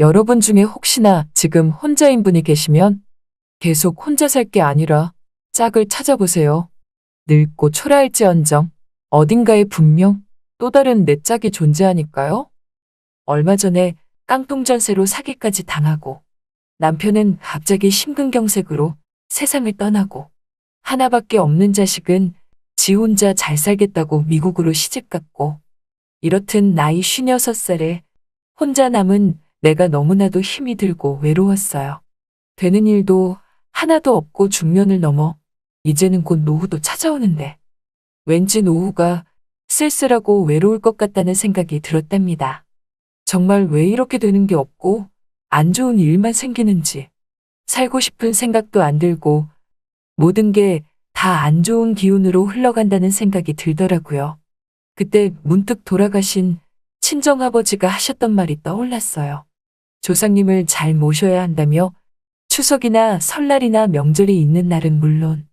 여러분 중에 혹시나 지금 혼자인 분이 계시면 계속 혼자 살 게 아니라 짝을 찾아보세요. 늙고 초라할지언정 어딘가에 분명 또 다른 내 짝이 존재하니까요. 얼마 전에 깡통전세로 사기까지 당하고 남편은 갑자기 심근경색으로 세상을 떠나고 하나밖에 없는 자식은 지 혼자 잘 살겠다고 미국으로 시집갔고 이렇듯 나이 56살에 혼자 남은 내가 너무나도 힘이 들고 외로웠어요. 되는 일도 하나도 없고 중년을 넘어 이제는 곧 노후도 찾아오는데 왠지 노후가 쓸쓸하고 외로울 것 같다는 생각이 들었답니다. 정말 왜 이렇게 되는 게 없고 안 좋은 일만 생기는지 살고 싶은 생각도 안 들고 모든 게 다 안 좋은 기운으로 흘러간다는 생각이 들더라고요. 그때 문득 돌아가신 친정아버지가 하셨던 말이 떠올랐어요. 조상님을 잘 모셔야 한다며 추석이나 설날이나 명절이 있는 날은 물론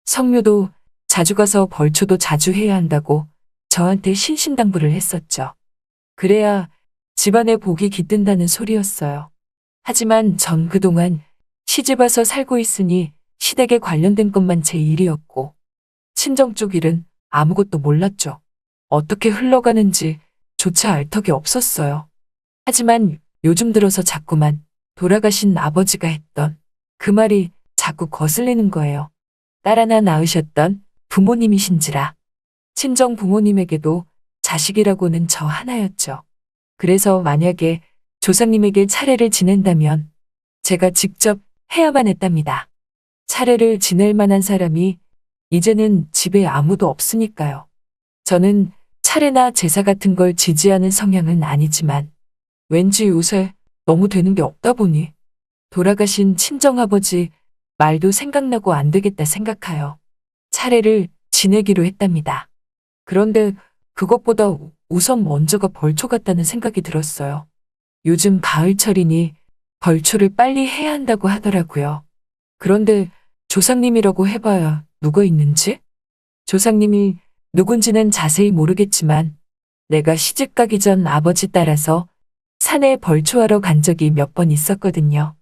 성묘도 자주 가서 벌초도 자주 해야 한다고 저한테 신신당부를 했었죠. 그래야 집안에 복이 깃든다는 소리였어요. 하지만 전 그동안 시집와서 살고 있으니 시댁에 관련된 것만 제 일이었고 친정 쪽 일은 아무것도 몰랐죠. 어떻게 흘러가는지 조차 알 턱이 없었어요. 하지만 요즘 들어서 자꾸만 돌아가신 아버지가 했던 그 말이 자꾸 거슬리는 거예요. 딸 하나 낳으셨던 부모님이신지라. 친정 부모님에게도 자식이라고는 저 하나였죠. 그래서 만약에 조상님에게 차례를 지낸다면 제가 직접 해야만 했답니다. 차례를 지낼 만한 사람이 이제는 집에 아무도 없으니까요. 저는 차례나 제사 같은 걸 지지하는 성향은 아니지만 왠지 요새 너무 되는 게 없다 보니 돌아가신 친정아버지 말도 생각나고 안 되겠다 생각하여 차례를 지내기로 했답니다. 그런데 그것보다 우선 먼저가 벌초 같다는 생각이 들었어요. 요즘 가을철이니 벌초를 빨리 해야 한다고 하더라고요. 그런데 조상님이라고 해봐야 누가 있는지? 조상님이 누군지는 자세히 모르겠지만 내가 시집 가기 전 아버지 따라서 산에 벌초하러 간 적이 몇 번 있었거든요.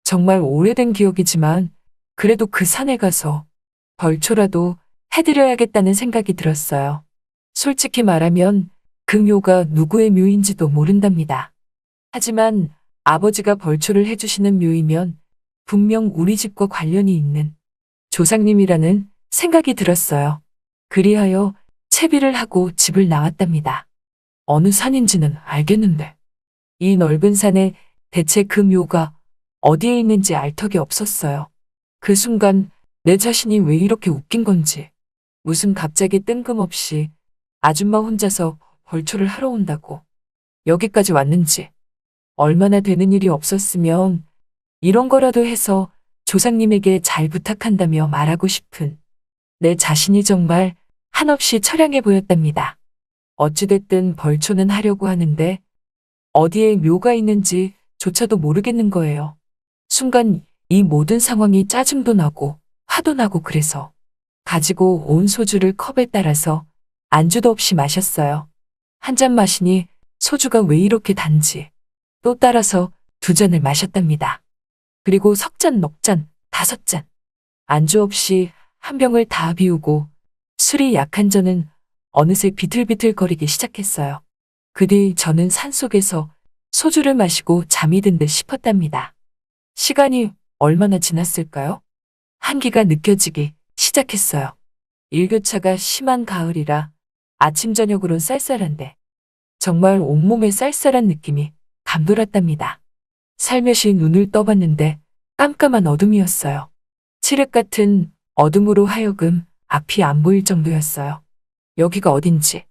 정말 오래된 기억이지만 그래도 그 산에 가서 벌초라도 해드려야겠다는 생각이 들었어요. 솔직히 말하면 그 묘가 누구의 묘인지도 모른답니다. 하지만 아버지가 벌초를 해주시는 묘이면 분명 우리 집과 관련이 있는 조상님이라는 생각이 들었어요. 그리하여 채비를 하고 집을 나왔답니다. 어느 산인지는 알겠는데 이 넓은 산에 대체 그 묘가 어디에 있는지 알 턱이 없었어요. 그 순간 내 자신이 왜 이렇게 웃긴 건지 무슨 갑자기 뜬금없이 아줌마 혼자서 벌초를 하러 온다고 여기까지 왔는지 얼마나 되는 일이 없었으면 이런 거라도 해서 조상님에게 잘 부탁한다며 말하고 싶은 내 자신이 정말 한없이 처량해 보였답니다. 어찌됐든 벌초는 하려고 하는데 어디에 묘가 있는지 조차도 모르겠는 거예요. 순간 이 모든 상황이 짜증도 나고 화도 나고 그래서 가지고 온 소주를 컵에 따라서 안주도 없이 마셨어요. 한 잔 마시니 소주가 왜 이렇게 단지 또 따라서 2잔을 마셨답니다. 그리고 석잔, 넉잔, 5잔. 안주 없이 한 병을 다 비우고 술이 약한 저는 어느새 비틀비틀거리기 시작했어요. 그 뒤 저는 산속에서 소주를 마시고 잠이 든 듯 싶었답니다. 시간이 얼마나 지났을까요? 한기가 느껴지기 시작했어요. 일교차가 심한 가을이라 아침 저녁으론 쌀쌀한데 정말 온몸에 쌀쌀한 느낌이 감돌았답니다. 살며시 눈을 떠봤는데 깜깜한 어둠이었어요. 칠흑 같은 어둠으로 하여금 앞이 안 보일 정도였어요. 여기가 어딘지,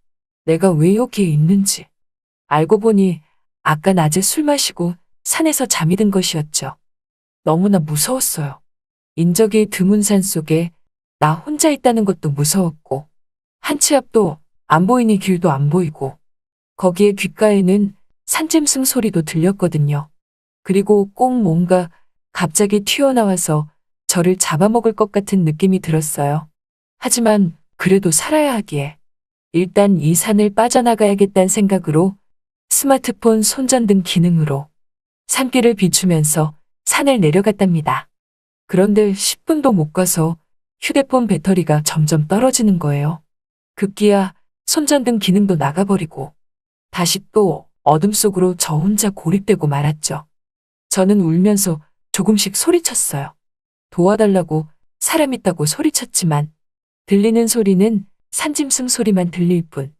내가 왜 여기에 있는지 알고 보니 아까 낮에 술 마시고 산에서 잠이 든 것이었죠. 너무나 무서웠어요. 인적이 드문 산 속에 나 혼자 있다는 것도 무서웠고 한 치 앞도 안 보이니 길도 안 보이고 거기에 귓가에는 산짐승 소리도 들렸거든요. 그리고 꼭 뭔가 갑자기 튀어나와서 저를 잡아먹을 것 같은 느낌이 들었어요. 하지만 그래도 살아야 하기에 일단 이 산을 빠져나가야겠다는 생각으로 스마트폰 손전등 기능으로 산길을 비추면서 산을 내려갔답니다. 그런데 10분도 못 가서 휴대폰 배터리가 점점 떨어지는 거예요. 급기야 손전등 기능도 나가버리고 다시 또 어둠 속으로 저 혼자 고립되고 말았죠. 저는 울면서 조금씩 소리쳤어요. 도와달라고, 사람 있다고 소리쳤지만 들리는 소리는 산짐승 소리만 들릴 뿐.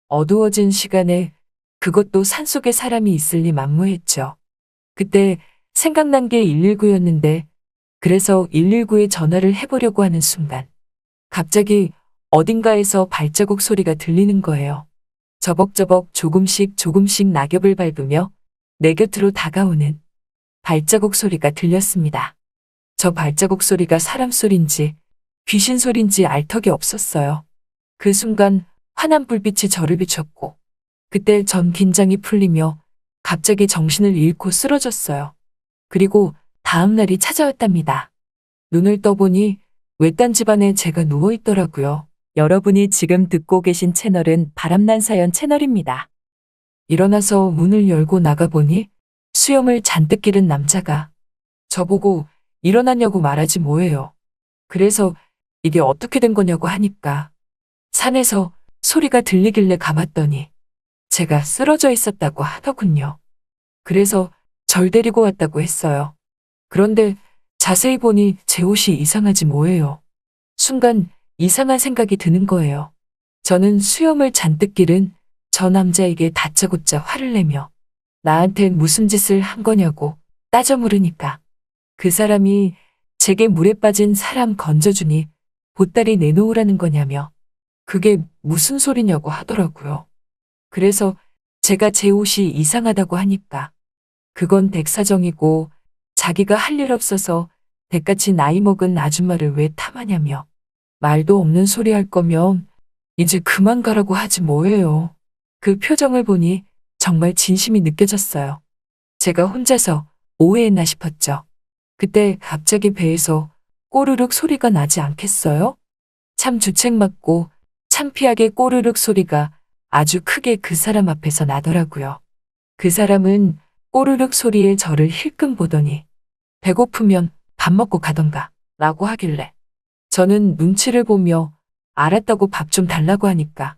어두워진 시간에 그것도 산속에 사람이 있을 리 만무했죠. 그때 생각난 게 119였는데 그래서 119에 전화를 해보려고 하는 순간 갑자기 어딘가에서 발자국 소리가 들리는 거예요. 저벅저벅 조금씩 조금씩 낙엽을 밟으며 내 곁으로 다가오는 발자국 소리가 들렸습니다. 저 발자국 소리가 사람 소린지 귀신 소린지 알 턱이 없었어요. 그 순간 환한 불빛이 저를 비췄고 그때 전 긴장이 풀리며 갑자기 정신을 잃고 쓰러졌어요. 그리고 다음 날이 찾아왔답니다. 눈을 떠보니 외딴 집안에 제가 누워있더라고요. 여러분이 지금 듣고 계신 채널은 바람난 사연 채널입니다. 일어나서 문을 열고 나가보니 수염을 잔뜩 기른 남자가 저보고 일어났냐고 말하지 뭐예요. 그래서 이게 어떻게 된 거냐고 하니까 산에서 소리가 들리길래 가봤더니 제가 쓰러져 있었다고 하더군요. 그래서 절 데리고 왔다고 했어요. 그런데 자세히 보니 제 옷이 이상하지 뭐예요. 순간 이상한 생각이 드는 거예요. 저는 수염을 잔뜩 기른 저 남자에게 다짜고짜 화를 내며 나한테 무슨 짓을 한 거냐고 따져 물으니까 그 사람이 제게 물에 빠진 사람 건져주니 보따리 내놓으라는 거냐며 그게 무슨 소리냐고 하더라고요. 그래서 제가 제 옷이 이상하다고 하니까 그건 댁사정이고 자기가 할 일 없어서 댁같이 나이 먹은 아줌마를 왜 탐하냐며 말도 없는 소리 할 거면 이제 그만 가라고 하지 뭐예요. 그 표정을 보니 정말 진심이 느껴졌어요. 제가 혼자서 오해했나 싶었죠. 그때 갑자기 배에서 꼬르륵 소리가 나지 않겠어요? 참 주책맞고 창피하게 꼬르륵 소리가 아주 크게 그 사람 앞에서 나더라고요. 그 사람은 꼬르륵 소리에 저를 힐끔 보더니 배고프면 밥 먹고 가던가 라고 하길래 저는 눈치를 보며 알았다고 밥 좀 달라고 하니까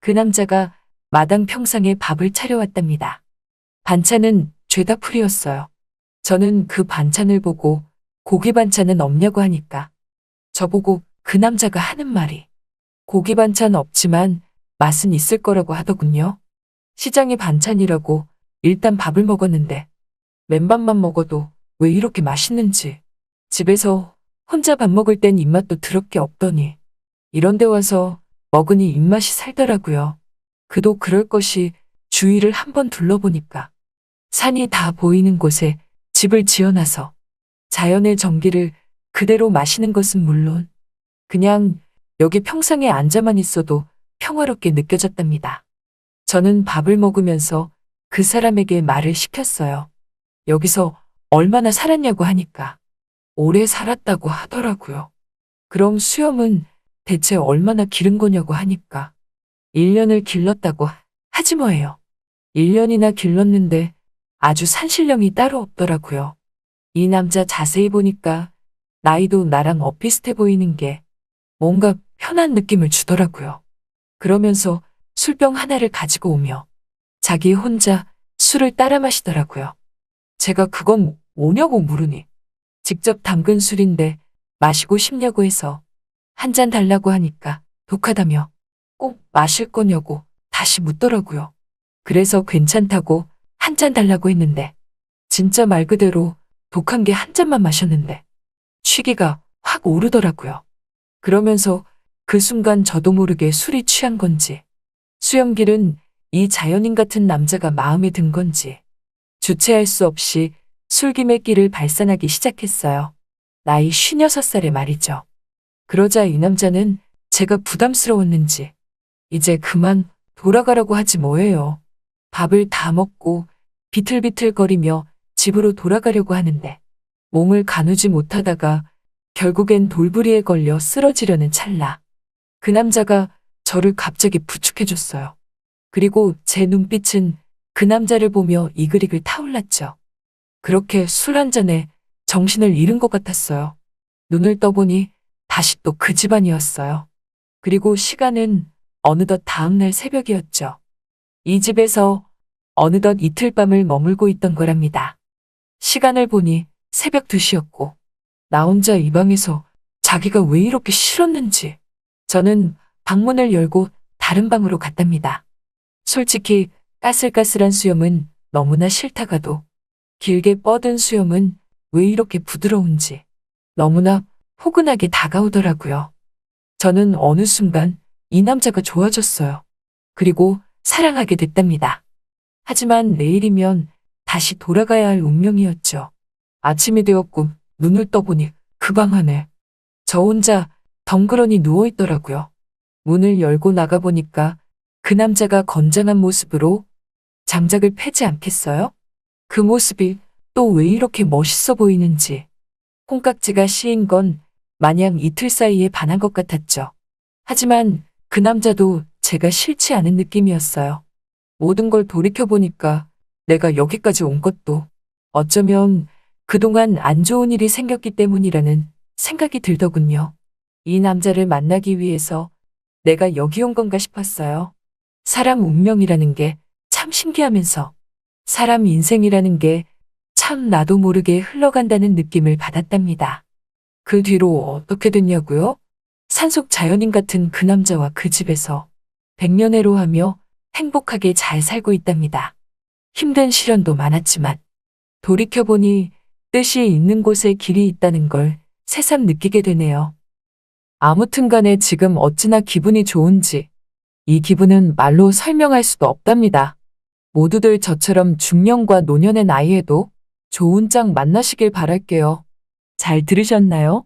그 남자가 마당 평상에 밥을 차려왔답니다. 반찬은 죄다 풀이었어요. 저는 그 반찬을 보고 고기 반찬은 없냐고 하니까 저보고 그 남자가 하는 말이 고기 반찬 없지만 맛은 있을 거라고 하더군요. 시장의 반찬이라고 일단 밥을 먹었는데 맨밥만 먹어도 왜 이렇게 맛있는지 집에서 혼자 밥 먹을 땐 입맛도 더럽게 없더니 이런 데 와서 먹으니 입맛이 살더라고요. 그도 그럴 것이 주위를 한번 둘러보니까 산이 다 보이는 곳에 집을 지어놔서 자연의 정기를 그대로 마시는 것은 물론 그냥 여기 평상에 앉아만 있어도 평화롭게 느껴졌답니다. 저는 밥을 먹으면서 그 사람에게 말을 시켰어요. 여기서 얼마나 살았냐고 하니까 오래 살았다고 하더라고요. 그럼 수염은 대체 얼마나 기른 거냐고 하니까 1년을 길렀다고 하지 뭐예요. 1년이나 길렀는데 아주 산신령이 따로 없더라고요. 이 남자 자세히 보니까 나이도 나랑 엇비슷해 보이는 게 뭔가 편한 느낌을 주더라고요. 그러면서 술병 하나를 가지고 오며 자기 혼자 술을 따라 마시더라고요. 제가 그건 뭐냐고 물으니 직접 담근 술인데 마시고 싶냐고 해서 한 잔 달라고 하니까 독하다며 꼭 마실 거냐고 다시 묻더라고요. 그래서 괜찮다고 한 잔 달라고 했는데 진짜 말 그대로 독한 게 한 잔만 마셨는데 취기가 확 오르더라고요. 그러면서 그 순간 저도 모르게 술이 취한 건지 수염 기른 이 자연인 같은 남자가 마음에 든 건지 주체할 수 없이 술김의 끼를 발산하기 시작했어요. 나이 56살에 말이죠. 그러자 이 남자는 제가 부담스러웠는지 이제 그만 돌아가라고 하지 뭐예요. 밥을 다 먹고 비틀비틀거리며 집으로 돌아가려고 하는데 몸을 가누지 못하다가 결국엔 돌부리에 걸려 쓰러지려는 찰나 그 남자가 저를 갑자기 부축해줬어요. 그리고 제 눈빛은 그 남자를 보며 이글이글 타올랐죠. 그렇게 술 한 잔에 정신을 잃은 것 같았어요. 눈을 떠보니 다시 또 그 집안이었어요. 그리고 시간은 어느덧 다음날 새벽이었죠. 이 집에서 어느덧 이틀 밤을 머물고 있던 거랍니다. 시간을 보니 새벽 2시였고 나 혼자 이 방에서 자기가 왜 이렇게 싫었는지 저는 방문을 열고 다른 방으로 갔답니다. 솔직히 까슬까슬한 수염은 너무나 싫다가도 길게 뻗은 수염은 왜 이렇게 부드러운지 너무나 포근하게 다가오더라고요. 저는 어느 순간 이 남자가 좋아졌어요. 그리고 사랑하게 됐답니다. 하지만 내일이면 다시 돌아가야 할 운명이었죠. 아침이 되었고 눈을 떠보니 그 방 안에 저 혼자 덩그러니 누워있더라고요. 문을 열고 나가보니까 그 남자가 건장한 모습으로 장작을 패지 않겠어요? 그 모습이 또 왜 이렇게 멋있어 보이는지 콩깍지가 씌인 건 마냥 이틀 사이에 반한 것 같았죠. 하지만 그 남자도 제가 싫지 않은 느낌이었어요. 모든 걸 돌이켜보니까 내가 여기까지 온 것도 어쩌면 그동안 안 좋은 일이 생겼기 때문이라는 생각이 들더군요. 이 남자를 만나기 위해서 내가 여기 온 건가 싶었어요. 사람 운명이라는 게 참 신기하면서 사람 인생이라는 게 참 나도 모르게 흘러간다는 느낌을 받았답니다. 그 뒤로 어떻게 됐냐고요? 산속 자연인 같은 그 남자와 그 집에서 백년해로 하며 행복하게 잘 살고 있답니다. 힘든 시련도 많았지만 돌이켜보니 뜻이 있는 곳에 길이 있다는 걸 새삼 느끼게 되네요. 아무튼 간에 지금 어찌나 기분이 좋은지 이 기분은 말로 설명할 수도 없답니다. 모두들 저처럼 중년과 노년의 나이에도 좋은 짝 만나시길 바랄게요. 잘 들으셨나요?